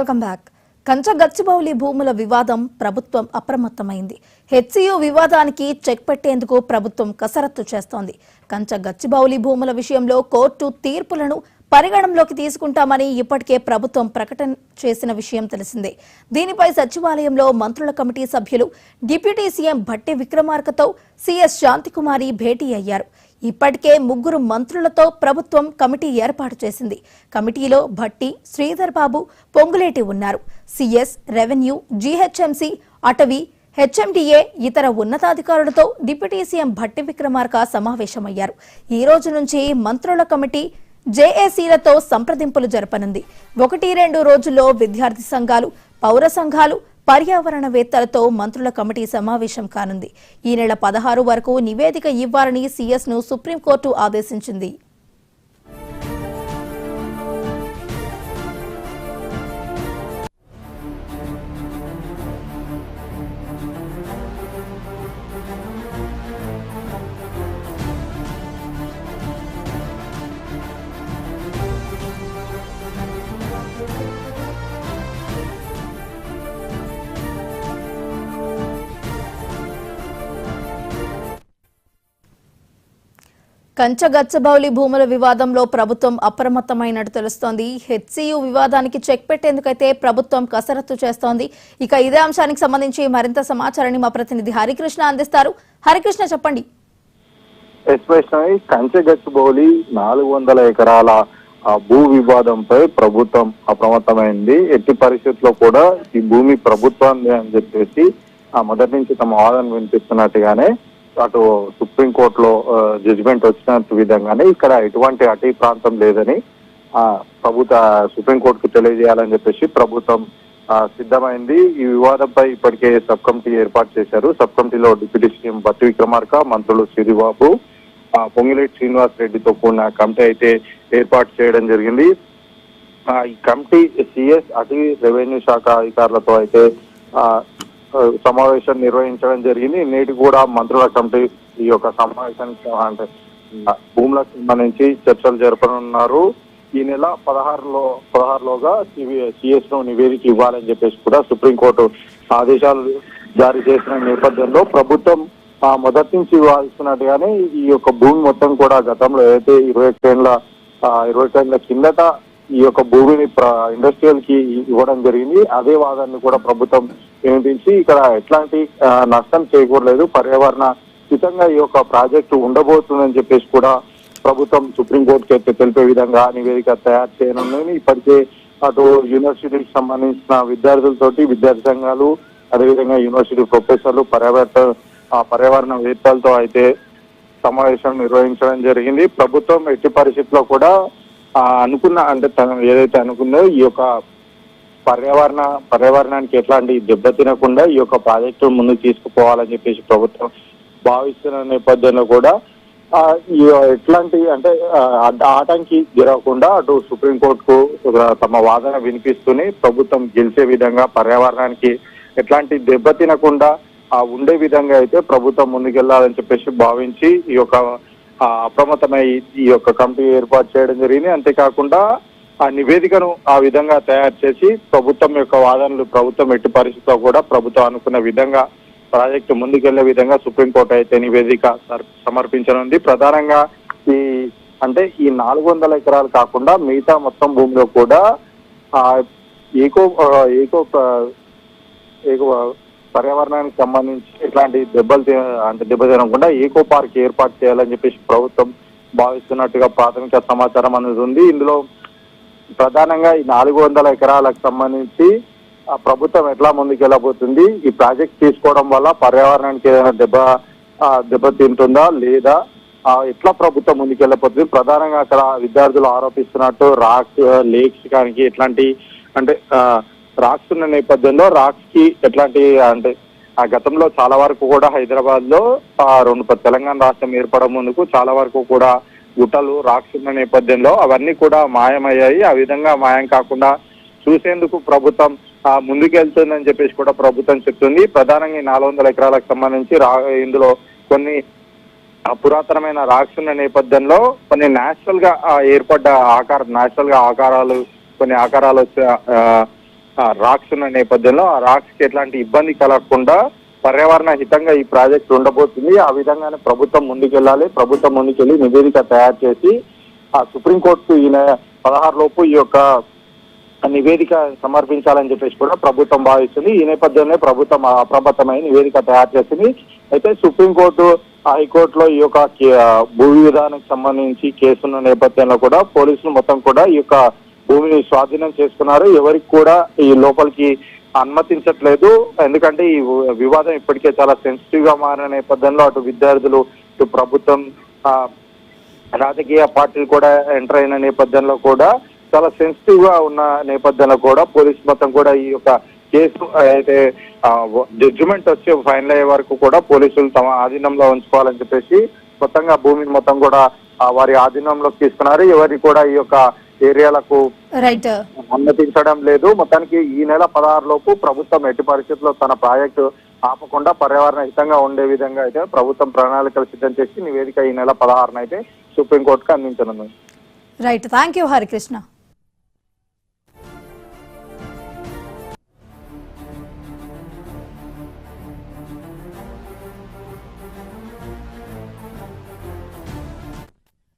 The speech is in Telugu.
Welcome back. గచ్చిబౌలి భూముల వివాదం ప్రభుత్వం అప్రమత్తమైంది. హెచ్సియు వివాదానికి చెక్ పెట్టేందుకు ప్రభుత్వం కసరత్తు చేస్తోంది. గచ్చిబౌలి భూముల విషయంలో కోర్టు తీర్పులను పరిగణనలోకి తీసుకుంటామని ఇప్పటికే ప్రభుత్వం ప్రకటన చేసిన విషయం తెలిసిందే. దీనిపై సచివాలయంలో మంత్రుల కమిటీ సభ్యులు డిప్యూటీ సీఎం భట్టి విక్రమార్కతో సీఎస్ శాంతికుమారి భేటీ అయ్యారు. ఇప్పటికే 3 మంత్రులతో ప్రభుత్వం కమిటీ ఏర్పాటు చేసింది. కమిటీలో భట్టి, శ్రీధర్ బాబు, పొంగులేటి ఉన్నారు. సీఎస్, రెవెన్యూ, జీహెచ్ఎంసీ, అటవీ, హెచ్ఎండిఏ ఇతర ఉన్నతాధికారులతో డిప్యూటీ సీఎం భట్టి విక్రమార్క సమావేశమయ్యారు. ఈ రోజు నుంచి మంత్రుల కమిటీ జేఏసీలతో సంప్రదింపులు జరపనుంది. 1-2 రోజుల్లో విద్యార్థి సంఘాలు, పౌర సంఘాలు, పర్యావరణవేత్తలతో మంత్రుల కమిటీ సమావేశం కానుంది. ఈ నెల 16 వరకు నివేదిక ఇవ్వాలని సీఎస్ ను సుప్రీంకోర్టు ఆదేశించింది. గచ్చిబౌలి భూముల వివాదంలో ప్రభుత్వం అప్రమత్తమైనట్టు తెలుస్తోంది. హెచ్సియు వివాదానికి చెక్ పెట్టేందుకైతే ప్రభుత్వం కసరత్తు చేస్తోంది. ఇక ఇదే అంశానికి సంబంధించి మరింత సమాచారాన్ని మా ప్రతినిధి హరికృష్ణ అందిస్తారు. హరికృష్ణ, చెప్పండి. గచ్చిబౌలి 400 ఎకరాల భూ వివాదంపై ప్రభుత్వం అప్రమత్తమైంది. ఎట్టి పరిస్థితుల్లో కూడా ఈ భూమి ప్రభుత్వాన్ని అని చెప్పేసి మొదటి నుంచి తమ వాదన వినిపిస్తున్నట్టుగానే అటు సుప్రీంకోర్టులో జడ్జిమెంట్ వచ్చిన విధంగానే ఇక్కడ ఎటువంటి అటవీ ప్రాంతం లేదని ప్రభుత్వ సుప్రీంకోర్టుకు తెలియజేయాలని చెప్పేసి ప్రభుత్వం సిద్ధమైంది. ఈ వివాదంపై ఇప్పటికే సబ్ కమిటీ ఏర్పాటు చేశారు. సబ్ కమిటీలో డిప్యూటీ సీఎం భట్టి విక్రమార్క, మంత్రులు శ్రీబాబు, పొంగులేటి శ్రీనివాస్ రెడ్డితో కూడిన కమిటీ అయితే ఏర్పాటు చేయడం జరిగింది. ఈ కమిటీ సీఎస్, అటవీ, రెవెన్యూ శాఖ అధికారులతో అయితే సమావేశం నిర్వహించడం జరిగింది. నేటి కూడా మంత్రుల కమిటీ ఈ యొక్క సమావేశానికి అంటే భూములకు సంబంధించి చర్చలు జరపనున్నారు. ఈ నెల 16లోగా సిఎస్ ను నివేదిక ఇవ్వాలని చెప్పేసి కూడా సుప్రీంకోర్టు ఆదేశాలు జారీ చేసిన నేపథ్యంలో ప్రభుత్వం మొదటి నుంచి వాదిస్తున్నట్టుగానే ఈ యొక్క భూమి మొత్తం కూడా గతంలో ఏదైతే 20 ఏళ్ల కిందట ఈ యొక్క భూమిని ఇండస్ట్రియల్ కి ఇవ్వడం జరిగింది. అదే వాదాన్ని కూడా ప్రభుత్వం వినిపించి ఇక్కడ ఎట్లాంటి నష్టం చేయకూడలేదు, పర్యావరణ హితంగా ఈ యొక్క ప్రాజెక్టు ఉండబోతుందని చెప్పేసి కూడా ప్రభుత్వం సుప్రీంకోర్టుకి అయితే తెలిపే విధంగా నివేదిక తయారు చేయనుందని ఇప్పటికే అటు యూనివర్సిటీకి సంబంధించిన విద్యార్థులతోటి, విద్యార్థి సంఘాలు, అదేవిధంగా యూనివర్సిటీ ప్రొఫెసర్లు, పర్యావరణవేత్తలతో అయితే సమావేశం నిర్వహించడం జరిగింది. ప్రభుత్వం ఎట్టి పరిస్థితుల్లో కూడా అనుకున్న అంటే తను ఏదైతే అనుకుందో ఈ యొక్క పర్యావరణానికి ఎట్లాంటి దెబ్బ తినకుండా ఈ యొక్క ప్రాజెక్టు ముందుకు తీసుకుపోవాలని చెప్పేసి ప్రభుత్వం భావిస్తున్న నేపథ్యంలో కూడా ఎట్లాంటి అంటే ఆటంకి జరగకుండా అటు సుప్రీంకోర్టుకు తమ వాదన వినిపిస్తూనే ప్రభుత్వం గెలిచే విధంగా, పర్యావరణానికి ఎట్లాంటి దెబ్బ తినకుండా ఉండే విధంగా అయితే ప్రభుత్వం ముందుకెళ్లాలని చెప్పేసి భావించి ఈ యొక్క అప్రమత్తమై ఈ యొక్క కమిటీ ఏర్పాటు చేయడం జరిగింది. అంతేకాకుండా ఆ నివేదికను ఆ విధంగా తయారు చేసి ప్రభుత్వం యొక్క వాదనలు ప్రభుత్వం ఎట్టి పరిస్థితుల్లో కూడా ప్రభుత్వం అనుకున్న విధంగా ప్రాజెక్టు ముందుకెళ్లే విధంగా సుప్రీంకోర్టు అయితే నివేదిక సమర్పించనుంది. ప్రధానంగా ఈ 400 ఎకరాలు కాకుండా మిగతా మొత్తం భూమిలో కూడా ఏకో పర్యావరణానికి సంబంధించి ఎట్లాంటి దెబ్బ తినకుండా ఏకో పార్క్ ఏర్పాటు చేయాలని చెప్పేసి ప్రభుత్వం భావిస్తున్నట్టుగా ప్రాథమిక సమాచారం అందుతుంది. ఇందులో ప్రధానంగా ఈ 400 ఎకరాలకు సంబంధించి ప్రభుత్వం ఎట్లా ముందుకెళ్ళబోతుంది, ఈ ప్రాజెక్ట్ తీసుకోవడం వల్ల పర్యావరణానికి ఏదైనా దెబ్బ తింటుందా లేదా, ఎట్లా ప్రభుత్వం ముందుకెళ్ళబోతుంది, ప్రధానంగా అక్కడ విద్యార్థులు ఆరోపిస్తున్నట్టు లేక్స్ కానీ ఎట్లాంటి రాక్స్ ఉన్న నేపథ్యంలో రాక్స్ కి ఎట్లాంటి గతంలో చాలా వరకు కూడా హైదరాబాద్ లో తెలంగాణ రాష్ట్రం ఏర్పడే ముందుకు చాలా వరకు కూడా గుట్టలు, రాక్స్ ఉన్న నేపథ్యంలో అవన్నీ కూడా మాయమయ్యాయి. ఆ విధంగా మాయం కాకుండా చూసేందుకు ప్రభుత్వం ముందుకెళ్తుందని చెప్పేసి కూడా ప్రభుత్వం చెప్తుంది. ప్రధానంగా 400 ఎకరాలకు సంబంధించి ఇందులో కొన్ని పురాతనమైన రాక్స్ ఉన్న నేపథ్యంలో కొన్ని నేచురల్ గా ఏర్పడ్డ నేచురల్ గా కొన్ని ఆకారాలు రాక్స్ ఉన్న నేపథ్యంలో ఆ రాక్స్ కి ఎట్లాంటి ఇబ్బంది కలగకుండా పర్యావరణ హితంగా ఈ ప్రాజెక్ట్ ఉండబోతుంది. ఆ విధంగానే ప్రభుత్వం ముందుకెళ్ళాలి. ప్రభుత్వం ముందుకెళ్లి నివేదిక తయారు చేసి ఆ సుప్రీంకోర్టుకు ఈ 16 లోపు ఈ యొక్క నివేదిక సమర్పించాలని చెప్పేసి కూడా ప్రభుత్వం భావిస్తుంది. ఈ నేపథ్యంలో ప్రభుత్వం అప్రమత్తమై నివేదిక తయారు చేసింది. అయితే సుప్రీంకోర్టు హైకోర్టులో ఈ యొక్క భూ విధానానికి సంబంధించి కేసున్న నేపథ్యంలో కూడా పోలీసులు మొత్తం కూడా ఈ యొక్క భూమిని స్వాధీనం చేసుకున్నారు. ఎవరికి కూడా ఈ లోపలికి అనుమతించట్లేదు. ఎందుకంటే ఈ వివాదం ఇప్పటికే చాలా సెన్సిటివ్ గా మారిన నేపథ్యంలో అటు విద్యార్థులు ఇటు ప్రభుత్వం రాజకీయ పార్టీలు కూడా ఎంటర్ అయిన నేపథ్యంలో కూడా చాలా సెన్సిటివ్ గా ఉన్న నేపథ్యంలో కూడా పోలీసు మొత్తం కూడా ఈ యొక్క కేసు అయితే జడ్జిమెంట్ వచ్చే ఫైనల్ అయ్యే వరకు కూడా పోలీసులు తమ ఆధీనంలో ఉంచుకోవాలని చెప్పేసి మొత్తంగా భూమిని మొత్తం కూడా వారి ఆధీనంలోకి తీసుకున్నారు. ఎవరికి కూడా ఈ యొక్క ఏరియాలకు అనుమతించడం లేదు. మొత్తానికి ఈ నెల 16 లోపు ప్రభుత్వం ఎట్టి పరిస్థితుల్లో తన ప్రాజెక్టు ఆపకుండా పర్యావరణ హితంగా ఉండే విధంగా అయితే ప్రభుత్వం ప్రణాళికలు సిద్ధం చేసి నివేదిక ఈ నెల 16 అయితే సుప్రీంకోర్టుకు అందించనుంది. Right, thank you Harikrishna.